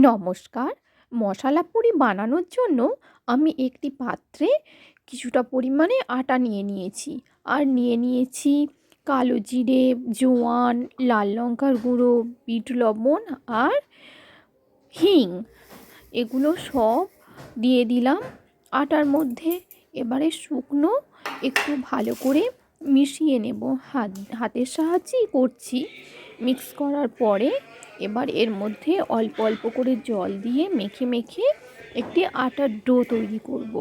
নমস্কার। মশলা পুরি বানানোর জন্য আমি একটি পাত্রে কিছুটা পরিমাণে আটা নিয়ে নিয়েছি। আর নিয়ে নিয়েছি কালো জিরে, জোয়ান, লাল লঙ্কার গুঁড়ো, বিট লবণ আর হিং। এগুলো সব দিয়ে দিলাম আটার মধ্যে। এবারে শুকনো একটু ভালো করে মিশিয়ে নেব, হাতের সাহায্যেই করছি। মিক্স করার পরে এবার এর মধ্যে অল্প অল্প করে জল দিয়ে মেখে মেখে একটি আটার ডো তৈরি করব।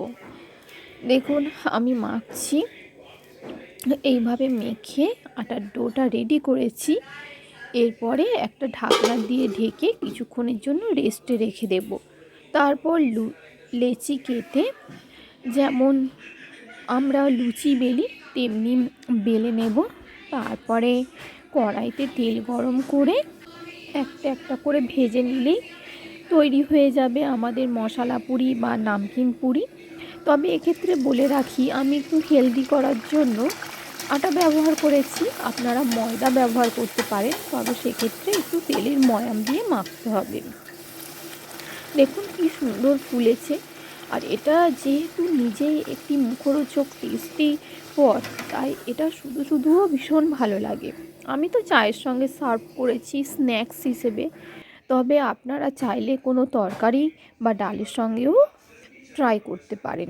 দেখুন আমি মাখছি, এইভাবে মেখে আটার ডোটা রেডি করেছি। এরপরে একটা ঢাকনা দিয়ে ঢেকে কিছুক্ষণের জন্য রেস্টে রেখে দেব। তারপর লেচি কেটে যেমন আমরা লুচি বেলি তেমনি বেলে নেব। তারপরে কড়াইতে তেল গরম করে একটা একটা করে ভেজে নিলেই তৈরি হয়ে যাবে আমাদের মশলা পুরি বা নামকিন পুরি। তবে এক্ষেত্রে বলে রাখি, আমি একটু হেলদি করার জন্য আটা ব্যবহার করেছি। আপনারা ময়দা ব্যবহার করতে পারেন, তবে সেক্ষেত্রে একটু তেলের ময়াম দিয়ে মাখতে হবে। দেখুন কি সুন্দর ফুলেছে। আর এটা যেহেতু নিজেই একটি মুখরোচক টেস্টি পদ, তাই এটা শুধু শুধুও ভীষণ ভালো লাগে। আমি তো চায়ের সঙ্গে সার্ভ করেছি স্ন্যাক্স হিসেবে। তবে আপনারা চাইলে কোনো তরকারি বা ডালের সঙ্গেও ট্রাই করতে পারেন।